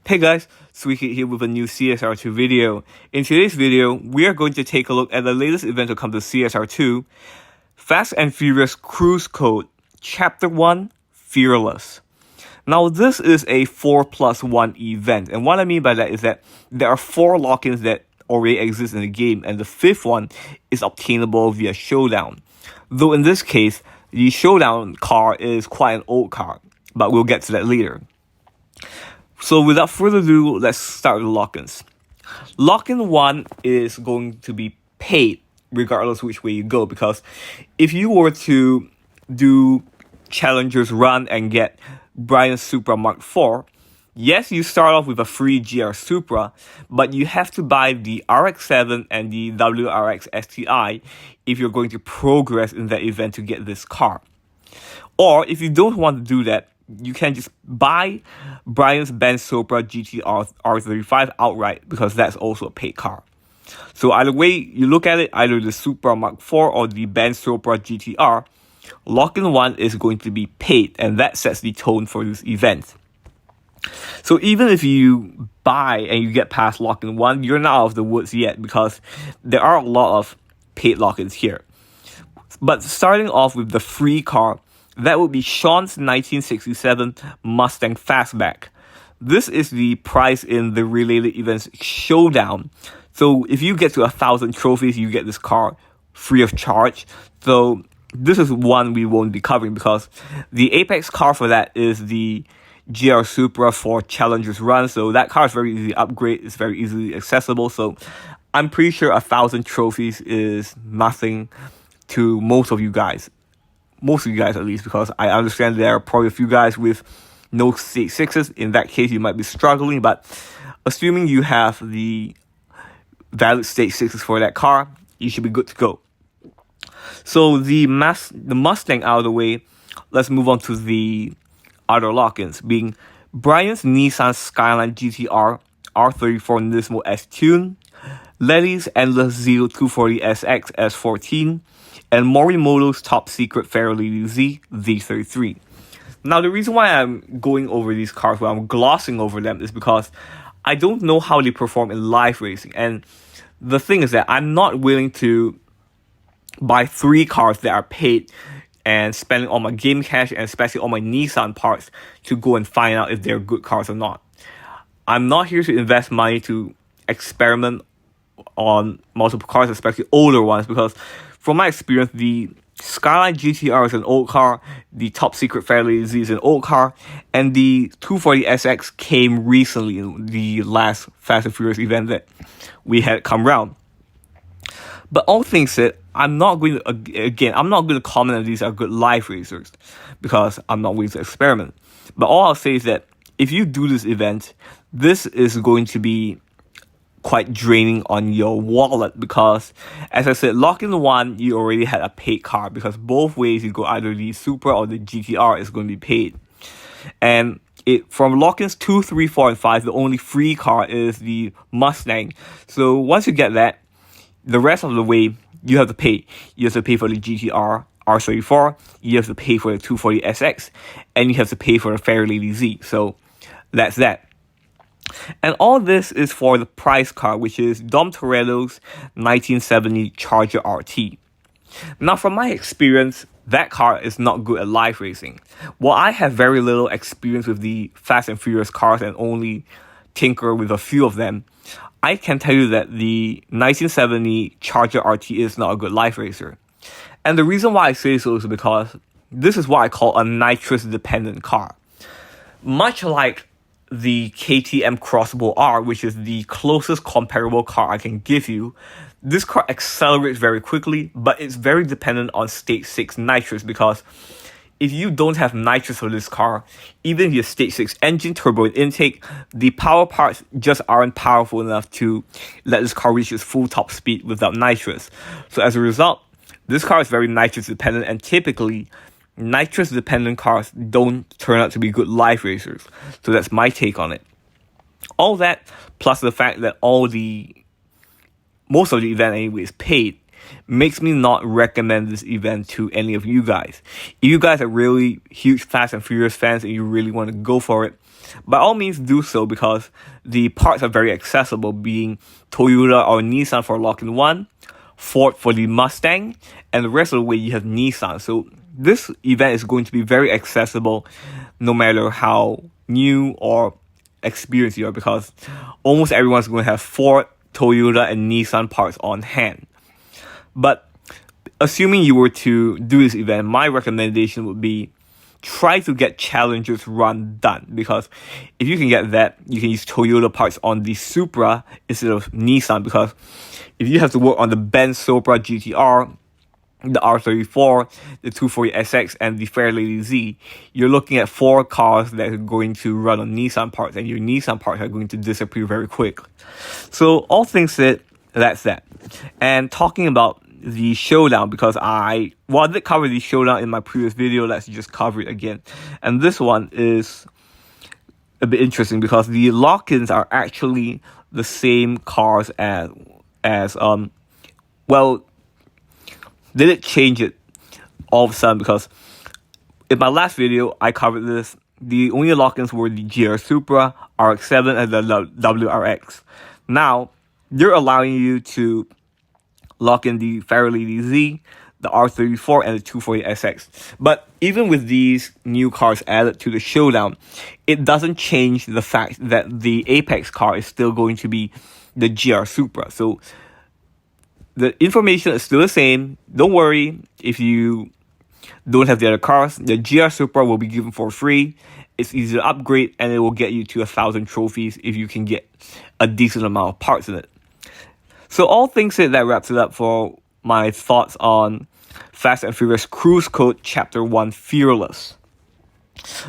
Hey guys, Sweetie here with a new CSR2 video. In today's video, we are going to take a look at the latest event to come to CSR2, Fast and Furious Cruise Code, Chapter 1, Fearless. Now this is a 4+1 event, and what I mean by that is that there are 4 lock-ins that already exist in the game, and the 5th one is obtainable via Showdown. Though in this case, the Showdown car is quite an old car, but we'll get to that later. So without further ado, let's start with lock-ins. Lock-in 1 is going to be paid regardless which way you go, because if you were to do Challenger's run and get Brian's Supra Mark IV, yes, you start off with a free GR Supra, but you have to buy the RX-7 and the WRX STI if you're going to progress in that event to get this car. Or if you don't want to do that, you can just buy Brian's Benz Supra GTR R35 outright, because that's also a paid car. So either way you look at it, either the Supra Mark IV or the Benz Supra GTR, Lock-in 1 is going to be paid, and that sets the tone for this event. So even if you buy and you get past Lock-in 1, you're not out of the woods yet, because there are a lot of paid lock-ins here. But starting off with the free car, that would be Sean's 1967 Mustang Fastback. This is the prize in the related events Showdown. So if you get to 1,000 trophies, you get this car free of charge. So this is one we won't be covering, because the apex car for that is the GR Supra for Challenger's run. So that car is very easy to upgrade. It's very easily accessible. So I'm pretty sure 1,000 trophies is nothing to most of you guys. Most of you guys at least, because I understand there are probably a few guys with no state 6s. In that case, you might be struggling, but assuming you have the valid state 6s for that car, you should be good to go. So the Mustang out of the way, let's move on to the other lock-ins, being Brian's Nissan Skyline GTR R34 Nismo S-Tune, Letty's Endless Zeal 240SX S14, and Morimoto's Top Secret Fairlady Z Z33. Now, the reason why I'm going over these cars, why I'm glossing over them, is because I don't know how they perform in live racing. And the thing is that I'm not willing to buy 3 cars that are paid and spending all my game cash and especially all my Nissan parts to go and find out if they're good cars or not. I'm not here to invest money to experiment on multiple cars, especially older ones, because from my experience, the Skyline GTR is an old car, the Top Secret Fairlady Z is an old car, and the 240SX came recently in the last Fast and Furious event that we had come round. But all things said, I'm not going to comment on these are good live racers, because I'm not willing to experiment. But all I'll say is that if you do this event, this is going to be quite draining on your wallet, because as I said, Lock-in 1 you already had a paid car, because both ways you go, either the Supra or the GTR is going to be paid. And from Lock-ins 2, 3, 4, and 5, the only free car is the Mustang. So once you get that, the rest of the way you have to pay. You have to pay for the GTR R34, you have to pay for the 240SX, and you have to pay for the Fairlady Z. So that's that. And all this is for the prize car, which is Dom Toretto's 1970 Charger RT. Now, from my experience, that car is not good at live racing. While I have very little experience with the Fast and Furious cars and only tinker with a few of them, I can tell you that the 1970 Charger RT is not a good live racer. And the reason why I say so is because this is what I call a nitrous-dependent car. Much like the KTM Crossbow R, which is the closest comparable car I can give you, this car accelerates very quickly, but it's very dependent on state 6 nitrous, because if you don't have nitrous for this car, even your state 6 engine, turbo, and intake, the power parts just aren't powerful enough to let this car reach its full top speed without nitrous. So as a result, this car is very nitrous dependent, and typically nitrous-dependent cars don't turn out to be good live racers. So that's my take on it. All that, plus the fact that most of the event anyway is paid, makes me not recommend this event to any of you guys. If you guys are really huge Fast and Furious fans and you really want to go for it, by all means do so, because the parts are very accessible, being Toyota or Nissan for Lockin 1, Ford for the Mustang, and the rest of the way you have Nissan. So this event is going to be very accessible no matter how new or experienced you are, because almost everyone's going to have Ford, Toyota, and Nissan parts on hand. But assuming you were to do this event, my recommendation would be try to get Challenger's run done, because if you can get that, you can use Toyota parts on the Supra instead of Nissan, because if you have to work on the Benz Supra GTR, the R34, the 240SX, and the Fairlady Z, you're looking at 4 cars that are going to run on Nissan parts, and your Nissan parts are going to disappear very quick. So all things said, that's that. And talking about the Showdown, because I did cover the Showdown in my previous video, let's just cover it again. And this one is a bit interesting because the Lockins are actually the same cars as they did change it all of a sudden, because in my last video I covered this. The only Lockins were the GR Supra, RX-7, and the WRX. Now they're allowing you to lock in the Fairlady Z, the R34, and the 240SX. But even with these new cars added to the Showdown, it doesn't change the fact that the Apex car is still going to be the GR Supra. So the information is still the same. Don't worry if you don't have the other cars. The GR Supra will be given for free. It's easy to upgrade, and it will get you to 1,000 trophies if you can get a decent amount of parts in it. So all things said, that wraps it up for my thoughts on Fast and Furious Cruise Code Chapter 1 Fearless.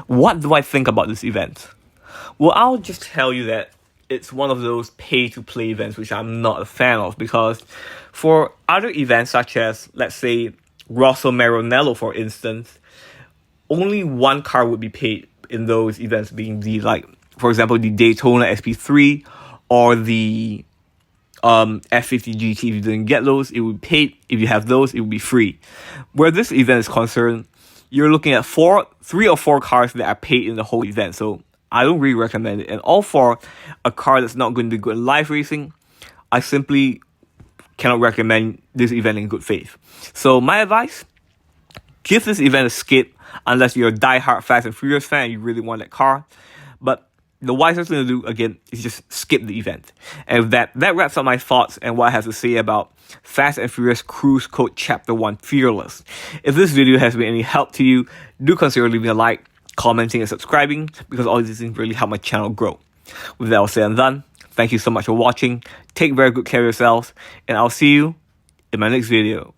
What do I think about this event? Well, I'll just tell you that it's one of those pay-to-play events which I'm not a fan of, because for other events such as, let's say, Rosso Maranello, for instance, only one car would be paid in those events, being for example, the Daytona SP3 or the F50 GT. If you didn't get those, it would be paid. If you have those, it would be free. Where this event is concerned, you're looking at 3 or 4 cars that are paid in the whole event. So I don't really recommend it. And all for a car that's not going to be good in live racing, I simply cannot recommend this event in good faith. So my advice, give this event a skip unless you're a die-hard Fast and Furious fan and you really want that car. But the wisest thing to do, again, is just skip the event. And with that wraps up my thoughts and what I have to say about Fast and Furious Cruise Code Chapter 1 Fearless. If this video has been any help to you, do consider leaving a like, commenting, and subscribing, because all these things really help my channel grow. With that all said and done, thank you so much for watching. Take very good care of yourselves, and I'll see you in my next video.